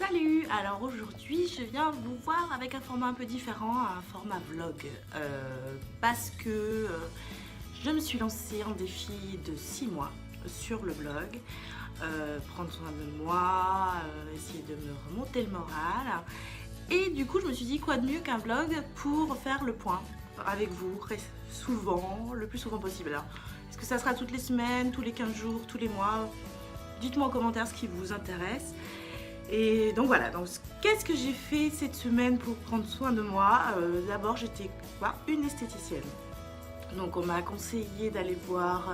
Salut! Alors aujourd'hui je viens vous voir avec un format un peu différent, un format vlog parce que je me suis lancée en défi de 6 mois sur le blog, prendre soin de moi, essayer de me remonter le moral et du coup je me suis dit quoi de mieux qu'un vlog pour faire le point avec vous souvent, le plus souvent possible. Alors, est-ce que ça sera toutes les semaines, tous les 15 jours, tous les mois? Dites-moi en commentaire ce qui vous intéresse. Et donc voilà, donc qu'est-ce que j'ai fait cette semaine pour prendre soin de moi? D'abord j'étais voir une esthéticienne. Donc on m'a conseillé d'aller voir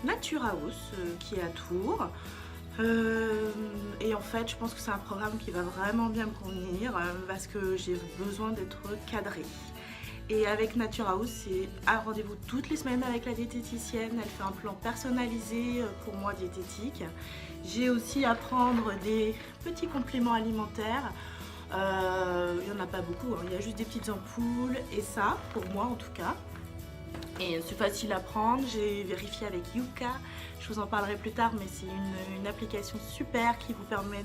Nature House qui est à Tours. Et en fait je pense que c'est un programme qui va vraiment bien me convenir parce que j'ai besoin d'être cadrée. Et avec Nature House, c'est un rendez-vous toutes les semaines avec la diététicienne. Elle fait un plan personnalisé pour moi diététique. J'ai aussi à prendre des petits compléments alimentaires. Il n'y en a pas beaucoup, hein. Il y a juste des petites ampoules et ça, pour moi en tout cas. Et c'est facile à prendre, j'ai vérifié avec Yuka. Je vous en parlerai plus tard, mais c'est une application super qui vous permet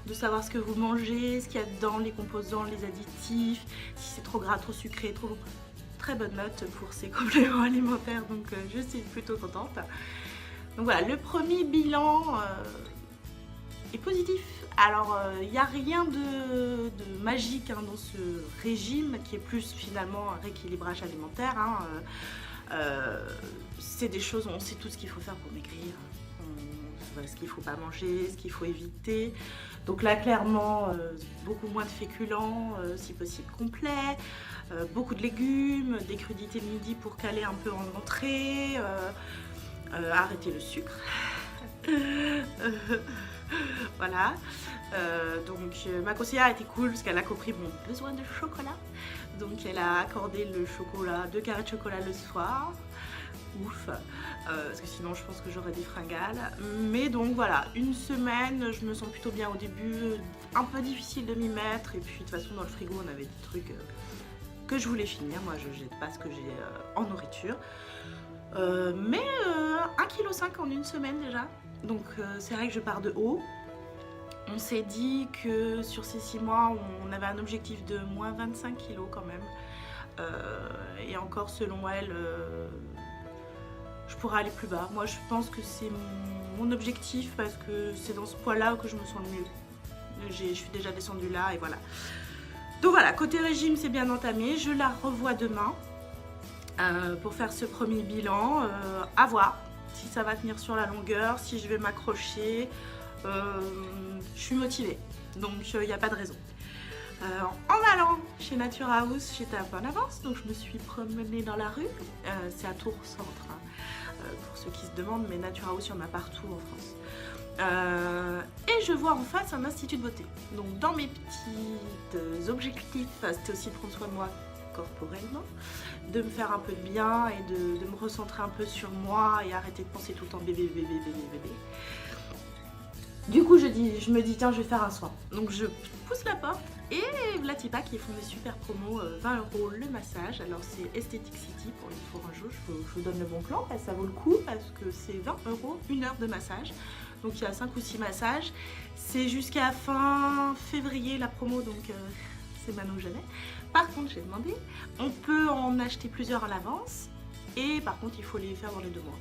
de savoir ce que vous mangez, ce qu'il y a dedans, les composants, les additifs, si c'est trop gras, trop sucré, trop... Très bonne note pour ces compléments alimentaires, donc je suis plutôt contente. Donc voilà, le premier bilan est positif. Alors il n'y a rien de magique hein, dans ce régime qui est plus finalement un rééquilibrage alimentaire. Hein. C'est des choses, on sait tout ce qu'il faut faire pour maigrir. Ce qu'il ne faut pas manger, ce qu'il faut éviter. Donc là clairement beaucoup moins de féculents, si possible complet, beaucoup de légumes, des crudités le midi pour caler un peu en entrée, arrêter le sucre. Voilà. Donc ma conseillère était cool parce qu'elle a compris mon besoin de chocolat. Donc elle a accordé le chocolat, 2 carrés de chocolat le soir. Ouf, parce que sinon je pense que j'aurais des fringales. Mais donc voilà, une semaine, je me sens plutôt bien au début, un peu difficile de m'y mettre. Et puis de toute façon dans le frigo on avait des trucs que je voulais finir. Moi je jette pas ce que j'ai en nourriture. Mais 1,5 kg en une semaine déjà. Donc c'est vrai que je pars de haut. On s'est dit que sur ces 6 mois on avait un objectif de moins 25 kg quand même. Et encore selon elle... je pourrais aller plus bas. Moi je pense que c'est mon objectif parce que c'est dans ce poids-là que je me sens le mieux. Je suis déjà descendue là et voilà. Donc voilà, côté régime c'est bien entamé. Je la revois demain pour faire ce premier bilan. À voir si ça va tenir sur la longueur, si je vais m'accrocher. Je suis motivée, donc il n'y a pas de raison. En allant chez Nature House, j'étais un peu en avance, donc je me suis promenée dans la rue. C'est à Tours Centre, hein, pour ceux qui se demandent, mais Nature House, il y en a partout en France. Et je vois en face un institut de beauté. Donc dans mes petits objectifs, c'était aussi de prendre soin de moi corporellement, de me faire un peu de bien et de me recentrer un peu sur moi et arrêter de penser tout le temps bébé, bébé, bébé, bébé. Du coup je me dis tiens je vais faire un soin. Donc je pousse la porte et Vlatipa qui font des super promos, 20 € le massage. Alors c'est Aesthetic City pour les Tourangeaux, je vous donne le bon plan, ça vaut le coup parce que c'est 20 € 1 heure de massage. Donc il y a 5 ou 6 massages. C'est jusqu'à fin février la promo, donc c'est maintenant que je l'ai. Par contre j'ai demandé, on peut en acheter plusieurs à l'avance et par contre il faut les faire dans les 2 mois.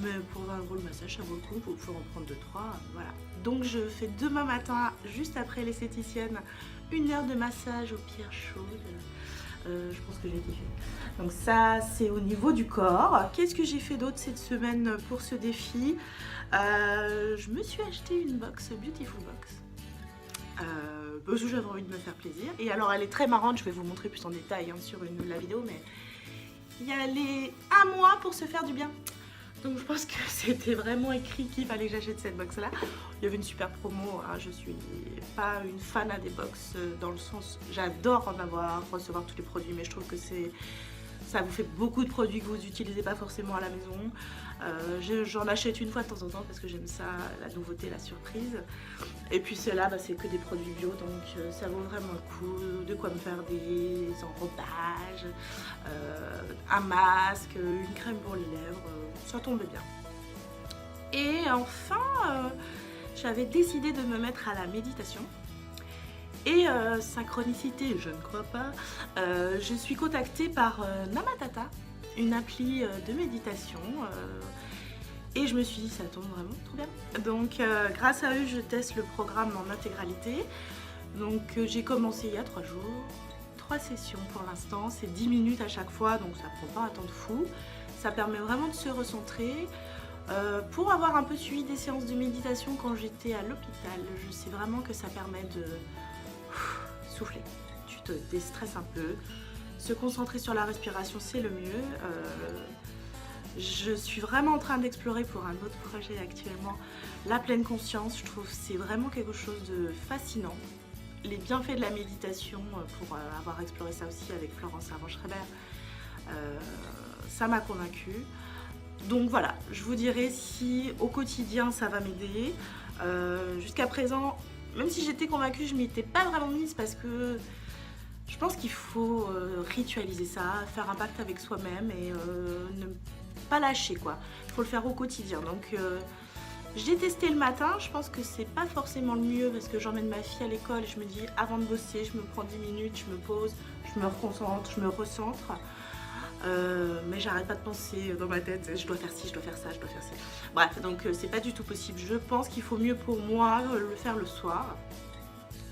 Mais pour 20 € le massage, ça vaut le coup, vous pouvez en prendre 2-3, voilà. Donc je fais demain matin, juste après l'esthéticienne, 1 heure de massage aux pierres chaudes. Je pense que j'ai kiffé. Donc ça, c'est au niveau du corps. Qu'est-ce que j'ai fait d'autre cette semaine pour ce défi? Je me suis acheté une box, Beautiful Box. Parce que j'avais envie de me faire plaisir. Et alors elle est très marrante, je vais vous montrer plus en détail hein, sur la vidéo, mais il y a les 1 mois pour se faire du bien. Donc je pense que c'était vraiment écrit qu'il fallait que j'achète cette box là. Il y avait une super promo, hein. Je suis pas une fan des box dans le sens, j'adore en avoir, recevoir tous les produits, mais je trouve que ça vous fait beaucoup de produits que vous n'utilisez pas forcément à la maison. J'en achète une fois de temps en temps parce que j'aime ça, la nouveauté, la surprise. Et puis celle-là, c'est que des produits bio, donc ça vaut vraiment le coup. De quoi me faire des enrobages, un masque, une crème pour les lèvres, ça tombe bien. Et enfin, j'avais décidé de me mettre à la méditation. Et synchronicité, je ne crois pas, je suis contactée par Namatata, une appli de méditation. Et je me suis dit, ça tombe vraiment trop bien. Donc grâce à eux, je teste le programme en intégralité. Donc j'ai commencé il y a 3 jours, 3 sessions pour l'instant, c'est 10 minutes à chaque fois, donc ça prend pas un temps de fou. Ça permet vraiment de se recentrer. Pour avoir un peu suivi des séances de méditation quand j'étais à l'hôpital, je sais vraiment que ça permet de souffler. Tu te déstresses un peu. Se concentrer sur la respiration, c'est le mieux. Je suis vraiment en train d'explorer pour un autre projet actuellement la pleine conscience. Je trouve que c'est vraiment quelque chose de fascinant. Les bienfaits de la méditation, pour avoir exploré ça aussi avec Florence Servan-Schreiber, ça m'a convaincue. Donc voilà, je vous dirai si au quotidien ça va m'aider. Jusqu'à présent, même si j'étais convaincue, je m'y étais pas vraiment mise parce que je pense qu'il faut ritualiser ça, faire un pacte avec soi-même et ne pas lâcher quoi. Il faut le faire au quotidien. Donc j'ai testé le matin, je pense que c'est pas forcément le mieux parce que j'emmène ma fille à l'école et je me dis avant de bosser, je me prends 10 minutes, je me pose, je me reconcentre, je me recentre. Mais j'arrête pas de penser dans ma tête, je dois faire ci, je dois faire ça, je dois faire ça. Bref, donc c'est pas du tout possible. Je pense qu'il faut mieux pour moi le faire le soir,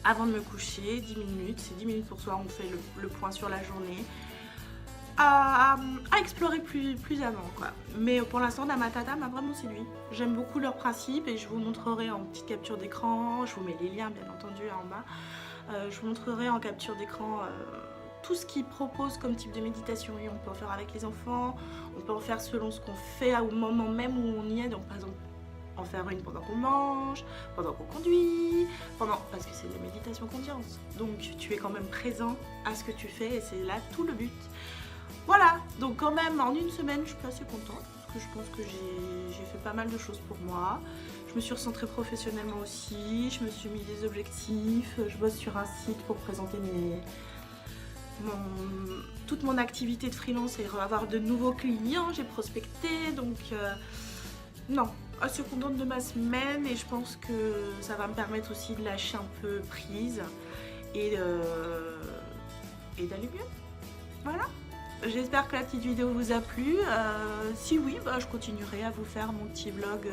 avant de me coucher, 10 minutes. C'est 10 minutes pour soi, on fait le point sur la journée. À explorer plus avant quoi. Mais pour l'instant Namatata m'a vraiment séduit. J'aime beaucoup leurs principes et je vous montrerai en petite capture d'écran, je vous mets les liens bien entendu en bas. Je vous montrerai en capture d'écran tout ce qu'ils proposent comme type de méditation. Et on peut en faire avec les enfants, on peut en faire selon ce qu'on fait au moment même où on y est. Donc par exemple en faire une pendant qu'on mange, pendant qu'on conduit, parce que c'est de la méditation conscience. Donc tu es quand même présent à ce que tu fais et c'est là tout le but. Voilà, donc quand même en une semaine je suis assez contente parce que je pense que j'ai fait pas mal de choses pour moi. Je me suis recentrée professionnellement aussi, je me suis mis des objectifs, je bosse sur un site pour présenter toute mon activité de freelance et avoir de nouveaux clients, j'ai prospecté, donc non, assez contente de ma semaine et je pense que ça va me permettre aussi de lâcher un peu prise et d'aller mieux. Voilà. J'espère que la petite vidéo vous a plu. Si oui, je continuerai à vous faire mon petit vlog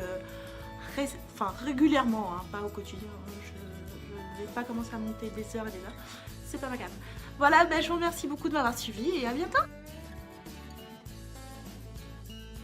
régulièrement, hein, pas au quotidien. Je ne vais pas commencer à monter des heures et des heures. C'est pas ma cam. Voilà, je vous remercie beaucoup de m'avoir suivi et à bientôt.